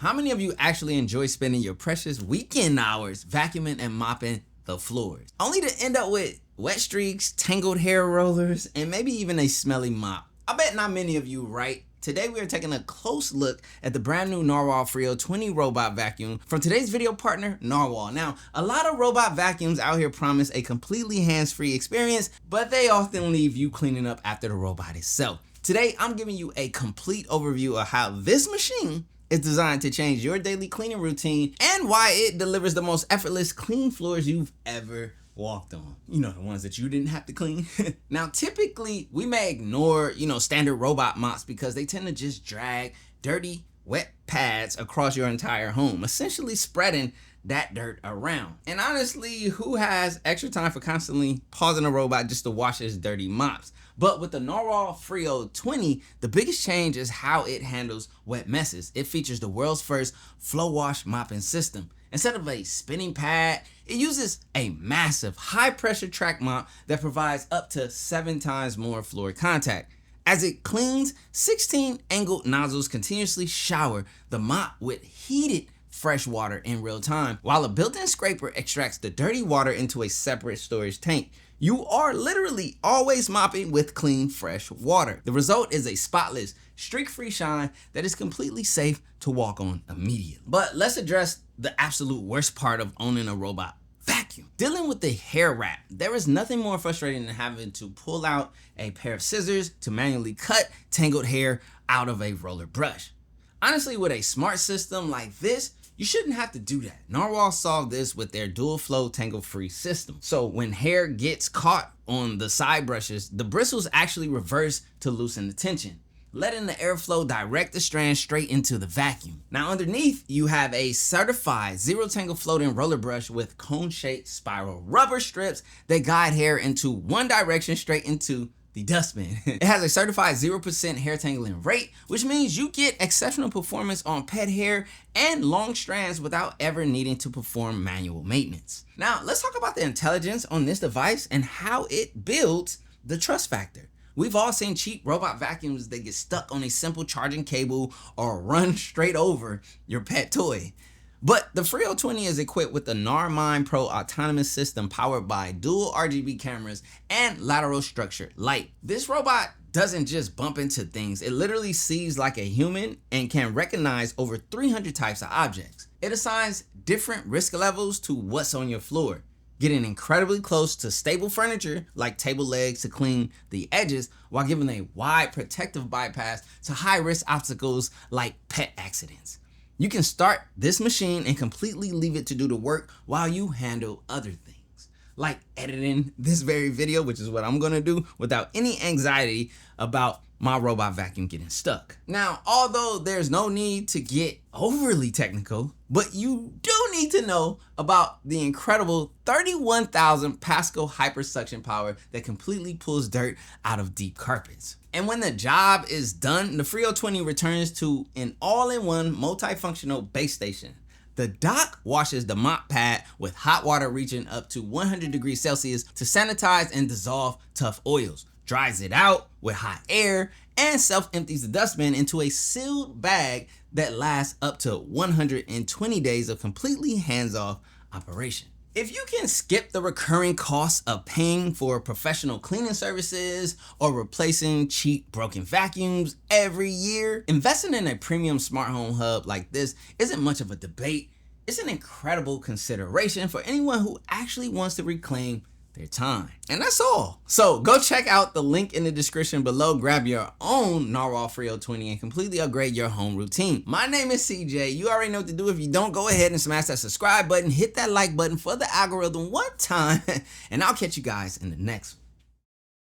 how many of you actually enjoy spending your precious weekend hours vacuuming and mopping the floors, only to end up with wet streaks, tangled hair rollers, and maybe even a smelly mop? I bet not many of you, right? Today we are taking a close look at the brand new Narwal Freo 20 robot vacuum from today's video partner, Narwal. Now, a lot of robot vacuums out here promise a completely hands-free experience, but they often leave you cleaning up after the robot itself. Today, I'm giving you a complete overview of how this machine is designed to change your daily cleaning routine and why it delivers the most effortless clean floors you've ever walked on. You know, the ones that you didn't have to clean. Now, typically we may ignore, standard robot mops because they tend to just drag dirty, wet pads across your entire home, essentially spreading that dirt around. And honestly, who has extra time for constantly pausing a robot just to wash his dirty mops? But with the Narwal Freo 20, the biggest change is how it handles wet messes. It features the world's first flow wash mopping system. Instead of a spinning pad, it uses a massive high pressure track mop that provides up to 7 times more floor contact. As it cleans, 16 angled nozzles continuously shower the mop with heated fresh water in real time, while a built-in scraper extracts the dirty water into a separate storage tank. You are literally always mopping with clean, fresh water. The result is a spotless, streak-free shine that is completely safe to walk on immediately. But let's address the absolute worst part of owning a robot vacuum. Dealing with the hair wrap. There is nothing more frustrating than having to pull out a pair of scissors to manually cut tangled hair out of a roller brush. Honestly, with a smart system like this, you shouldn't have to do that. Narwal solved this with their dual flow tangle-free system. So when hair gets caught on the side brushes, the bristles actually reverse to loosen the tension, letting the airflow direct the strand straight into the vacuum. Now underneath, you have a certified zero tangle floating roller brush with cone-shaped spiral rubber strips that guide hair into one direction straight into the dustbin. It has a certified 0% hair tangling rate, which means you get exceptional performance on pet hair and long strands without ever needing to perform manual maintenance. Now, let's talk about the intelligence on this device and how it builds the trust factor. We've all seen cheap robot vacuums that get stuck on a simple charging cable or run straight over your pet toy. But the Freo 20 is equipped with the Narmind Pro autonomous system powered by dual RGB cameras and lateral structured light. This robot doesn't just bump into things, it literally sees like a human and can recognize over 300 types of objects. It assigns different risk levels to what's on your floor, getting incredibly close to stable furniture like table legs to clean the edges, while giving a wide protective bypass to high-risk obstacles like pet accidents. You can start this machine and completely leave it to do the work while you handle other things, like editing this very video, which is what I'm gonna do, without any anxiety about my robot vacuum getting stuck. Now, although there's no need to get overly technical, but you do need to know about the incredible 31,000 Pascal hypersuction power that completely pulls dirt out of deep carpets. And when the job is done, the Freo 20 returns to an all-in-one multifunctional base station. The dock washes the mop pad with hot water reaching up to 100 degrees Celsius to sanitize and dissolve tough oils, dries it out with hot air, and self-empties the dustbin into a sealed bag that lasts up to 120 days of completely hands-off operation. If you can skip the recurring costs of paying for professional cleaning services or replacing cheap broken vacuums every year, investing in a premium smart home hub like this isn't much of a debate. It's an incredible consideration for anyone who actually wants to reclaim their time. And that's all. So go check out the link in the description below, grab your own Narwal Freo 20 and completely upgrade your home routine. My name is CJ. You already know what to do. If you don't, go ahead and smash that subscribe button, hit that like button for the algorithm one time, and I'll catch you guys in the next one.